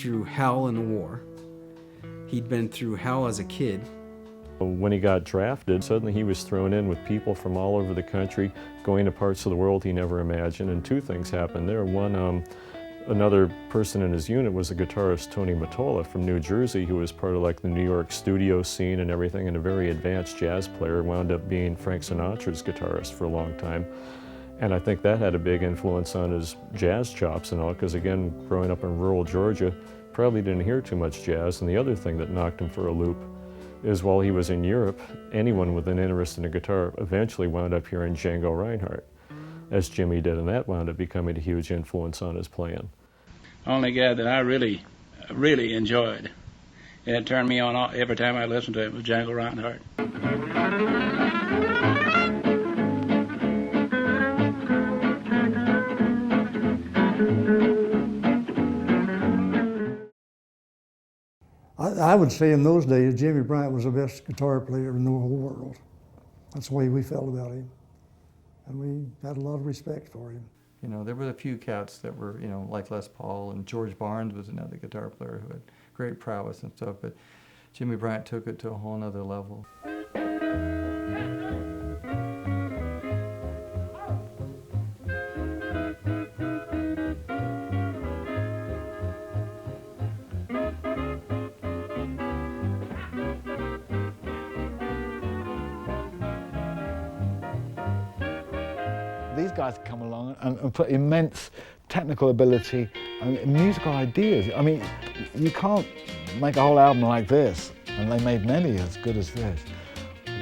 through hell in the war. He'd been through hell as a kid. When he got drafted, suddenly he was thrown in with people from all over the country, going to parts of the world he never imagined, and two things happened there. One, another person in his unit was the guitarist Tony Mottola from New Jersey, who was part of like the New York studio scene and everything, and a very advanced jazz player, wound up being Frank Sinatra's guitarist for a long time. And I think that had a big influence on his jazz chops and all, because again, growing up in rural Georgia, probably didn't hear too much jazz. And the other thing that knocked him for a loop is while he was in Europe, anyone with an interest in a guitar eventually wound up hearing Django Reinhardt, as Jimmy did, and that wound up becoming a huge influence on his playing. Only guy that I really enjoyed, and it turned me on every time I listened to it, was Django Reinhardt. I would say in those days, Jimmy Bryant was the best guitar player in the whole world. That's the way we felt about him. And we had a lot of respect for him. You know, there were a few cats that were, you know, like Les Paul, and George Barnes was another guitar player who had great prowess and stuff, but Jimmy Bryant took it to a whole nother level. These guys come along and put immense technical ability and musical ideas. I mean, you can't make a whole album like this, and they made many as good as this,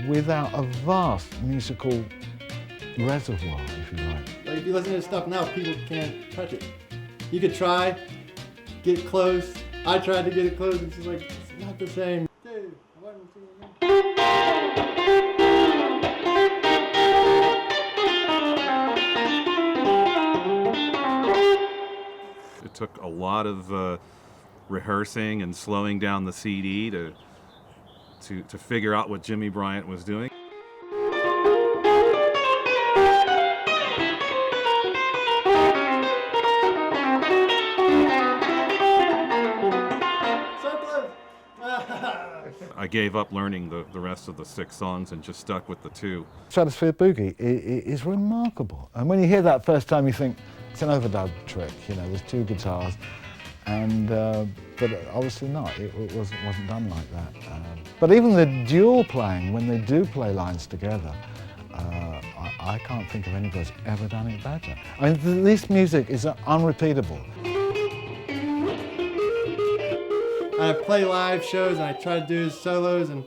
without a vast musical reservoir, if you like. Like if you listen to this stuff now, people can't touch it. You could try, get close. I tried to get it close, it's just like, it's not the same. Dude, it took a lot of rehearsing and slowing down the CD to figure out what Jimmy Bryant was doing. I gave up learning the rest of the 6 songs and just stuck with the 2. Stratosphere Boogie is remarkable. And when you hear that first time, you think it's an overdub trick. You know, there's 2 guitars, and but obviously not. It wasn't done like that. But even the dual playing, when they do play lines together, I can't think of anybody who's ever done it better. I mean, this music is unrepeatable. I play live shows and I try to do solos, and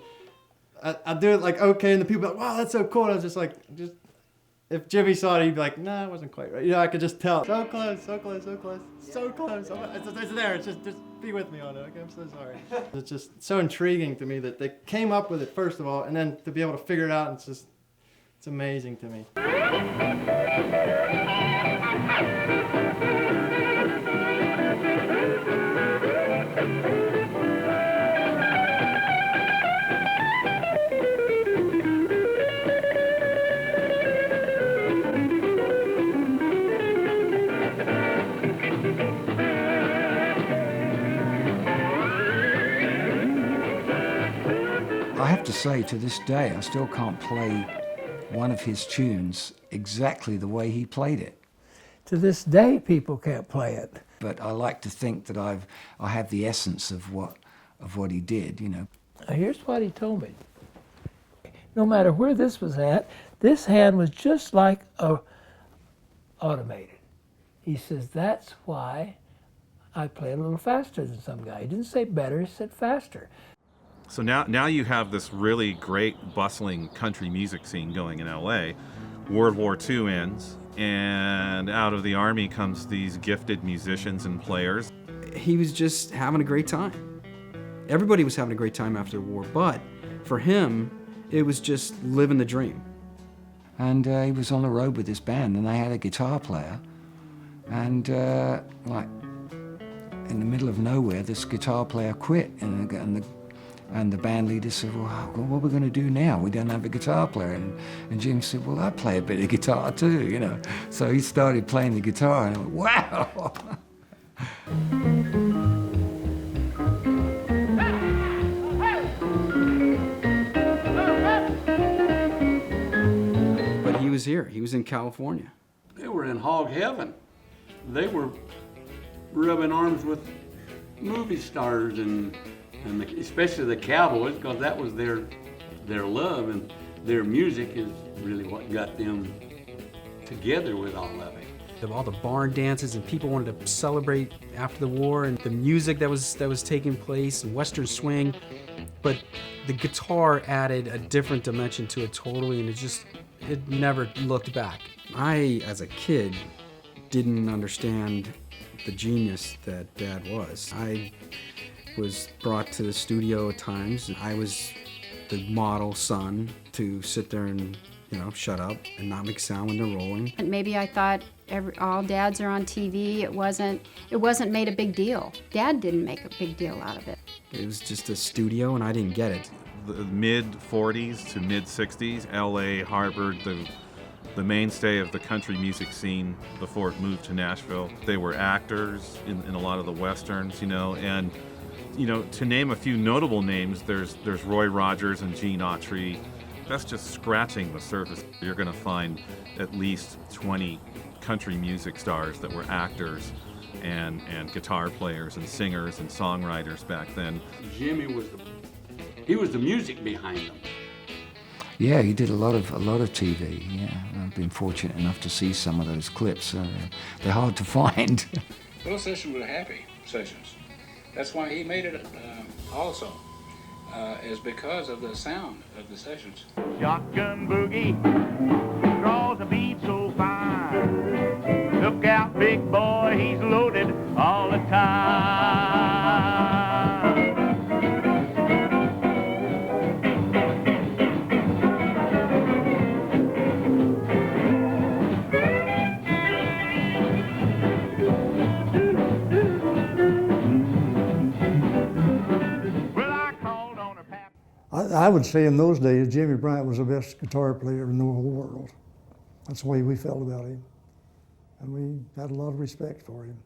I do it like okay, and the people are like, wow, that's so cool. And I was just like, if Jimmy saw it, he'd be like, nah, it wasn't quite right. You know, I could just tell. So close, so close, so close, so close. It's there. It's just be with me on it. Okay, I'm so sorry. It's just so intriguing to me that they came up with it first of all, and then to be able to figure it out, it's amazing to me. I have to say, to this day, I still can't play one of his tunes exactly the way he played it. To this day, people can't play it. But I like to think that I have the essence of what he did, you know. Here's what he told me. No matter where this was at, this hand was just like automated. He says, that's why I play a little faster than some guy. He didn't say better, he said faster. So now you have this really great, bustling country music scene going in LA. World War II ends, and out of the Army comes these gifted musicians and players. He was just having a great time. Everybody was having a great time after the war, but for him, it was just living the dream. And he was on the road with his band, and they had a guitar player, and like in the middle of nowhere, this guitar player quit, and the band leader said, well, what are we going to do now? We don't have a guitar player. And Jim said, well, I play a bit of guitar too, you know. So he started playing the guitar, and I went, wow! here. He was in California. They were in hog heaven. They were rubbing arms with movie stars and especially the Cowboys, because that was their love, and their music is really what got them together with all of it. All the barn dances, and people wanted to celebrate after the war, and the music that was taking place, and Western swing, but the guitar added a different dimension to it totally, and it never looked back. I, as a kid, didn't understand the genius that Dad was. I was brought to the studio at times. I was the model son to sit there and, shut up and not make sound when they're rolling. And maybe I thought all dads are on TV. It wasn't made a big deal. Dad didn't make a big deal out of it. It was just a studio, and I didn't get it. The mid-40s to mid-60s, LA harbored the mainstay of the country music scene before it moved to Nashville. They were actors in a lot of the westerns, and to name a few notable names, there's Roy Rogers and Gene Autry. That's just scratching the surface. You're going to find at least 20 country music stars that were actors and guitar players and singers and songwriters back then. Jimmy was the music behind them. Yeah, he did a lot of TV. Yeah, I've been fortunate enough to see some of those clips. They're hard to find. Those sessions were happy sessions. That's why he made it also, is because of the sound of the sessions. Shotgun boogie draws a beat so fine. Look out, big boy, he's loaded all the time. I would say in those days, Jimmy Bryant was the best guitar player in the whole world. That's the way we felt about him. And we had a lot of respect for him.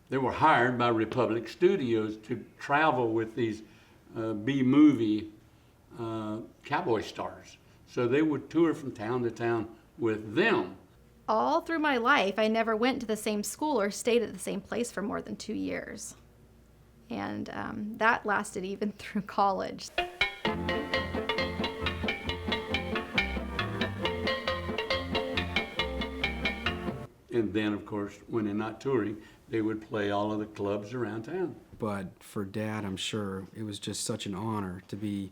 They were hired by Republic Studios to travel with these B-movie cowboy stars. So they would tour from town to town with them. All through my life, I never went to the same school or stayed at the same place for more than 2 years. And that lasted even through college. And then, of course, when they're not touring, they would play all of the clubs around town. But for Dad, I'm sure it was just such an honor to be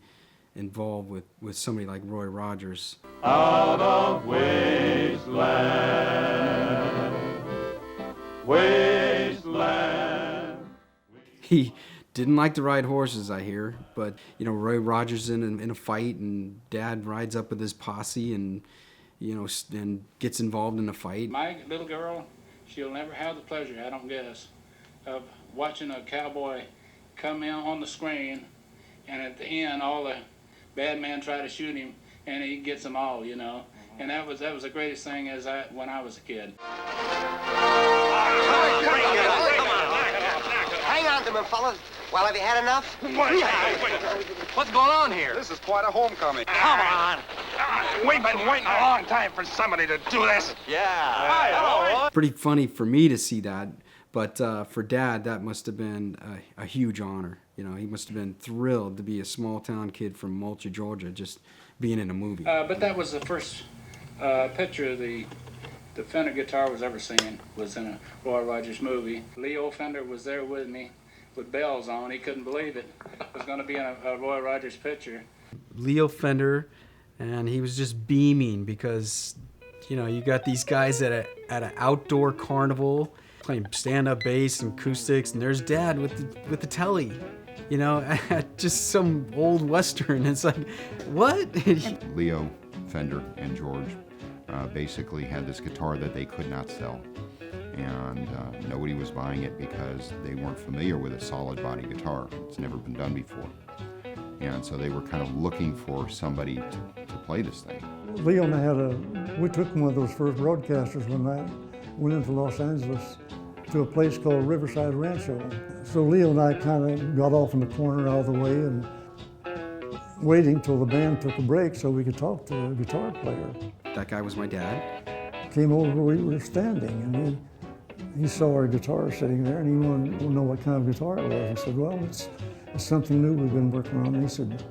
involved with somebody like Roy Rogers. Out of wasteland, wasteland. He didn't like to ride horses, I hear, but Roy Rogers in a fight, and Dad rides up with his posse and and gets involved in a fight. My little girl, she'll never have the pleasure, I don't guess, of watching a cowboy come in on the screen, and at the end, all the bad men try to shoot him, and he gets them all, And that was the greatest thing when I was a kid. Hang on to me, fellas. Well, have you had enough? What's going on here? This is quite a homecoming. Come on. We've been waiting a long time for somebody to do this. Yeah. Pretty funny for me to see that, but for Dad, that must have been a huge honor. He must have been thrilled to be a small town kid from Moultrie, Georgia, just being in a movie. But that was the first picture the Fender guitar was ever seen, was in a Roy Rogers movie. Leo Fender was there with me with bells on. He couldn't believe it. It was going to be in a Roy Rogers picture. Leo Fender, and he was just beaming because, you got these guys at an outdoor carnival playing stand-up bass and acoustics, and there's Dad with the telly, just some old Western. It's like, what? Leo Fender and George basically had this guitar that they could not sell. And nobody was buying it because they weren't familiar with a solid body guitar. It's never been done before. And so they were kind of looking for somebody to play this thing. Leo and I we took one of those first broadcasters one night, went into Los Angeles to a place called Riverside Rancho. So Leo and I kind of got off in the corner out of the way and waiting till the band took a break so we could talk to the guitar player. That guy was my dad. Came over where we were standing and he saw our guitar sitting there and he wanted to know what kind of guitar it was. He said, well, it's something new we've been working on. And he said,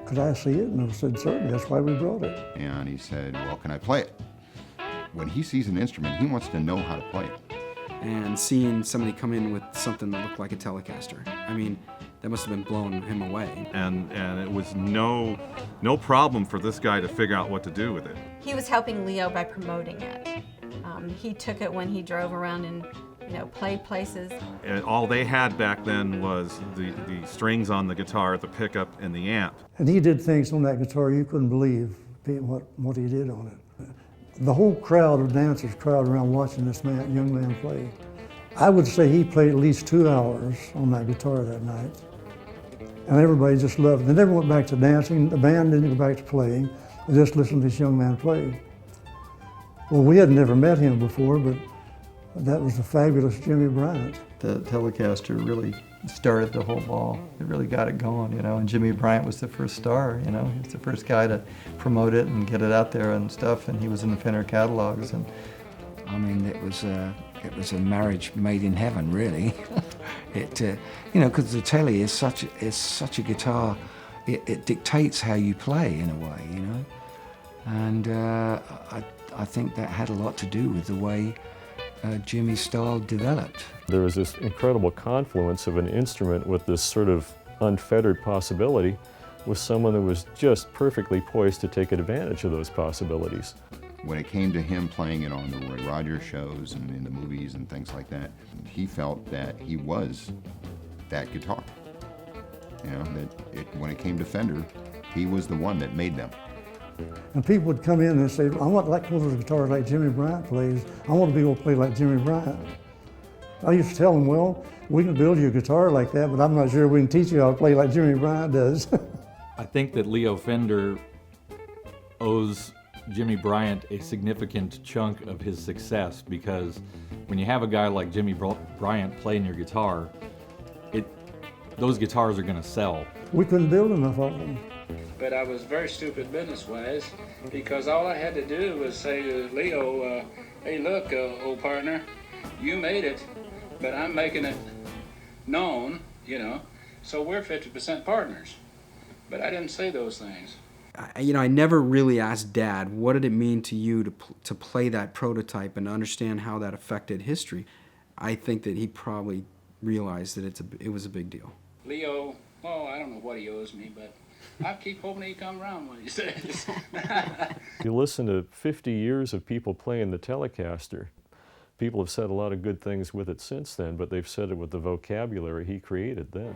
could I see it? And I said, certainly, that's why we brought it. And he said, well, can I play it? When he sees an instrument, he wants to know how to play it. And seeing somebody come in with something that looked like a Telecaster, I mean, that must have been blowing him away. And it was no problem for this guy to figure out what to do with it. He was helping Leo by promoting it. He took it when he drove around and played places. And all they had back then was the strings on the guitar, the pickup, and the amp. And he did things on that guitar you couldn't believe what he did on it. The whole crowd of dancers crowded around watching this young man play. I would say he played at least 2 hours on that guitar that night. And everybody just loved it. They never went back to dancing. The band didn't go back to playing. They just listened to this young man play. Well, we had never met him before, but that was the fabulous Jimmy Bryant. The Telecaster really started the whole ball. It really got it going, and Jimmy Bryant was the first star, He was the first guy to promote it and get it out there and stuff, and he was in the Fender catalogs. And I mean, it was a marriage made in heaven, really. Because the Telly is such a guitar, it dictates how you play in a way, And I think that had a lot to do with the way Jimmy's style developed. There was this incredible confluence of an instrument with this sort of unfettered possibility with someone that was just perfectly poised to take advantage of those possibilities. When it came to him playing it on the Roy Rogers shows and in the movies and things like that, he felt that he was that guitar. When it came to Fender, he was the one that made them. And people would come in and say, I want one of those guitars like Jimmy Bryant plays. I want to be able to play like Jimmy Bryant. I used to tell them, well, we can build you a guitar like that, but I'm not sure we can teach you how to play like Jimmy Bryant does. I think that Leo Fender owes Jimmy Bryant a significant chunk of his success, because when you have a guy like Jimmy Bryant playing your guitar, those guitars are going to sell. We couldn't build enough of them. But I was very stupid business-wise, because all I had to do was say to Leo, hey, look, old partner, you made it, but I'm making it known, so we're 50% partners. But I didn't say those things. I never really asked Dad, what did it mean to you to play that prototype and understand how that affected history? I think that he probably realized that it was a big deal. Leo, well, I don't know what he owes me, but I keep hoping he come around when he says. You listen to 50 years of people playing the Telecaster. People have said a lot of good things with it since then, but they've said it with the vocabulary he created then.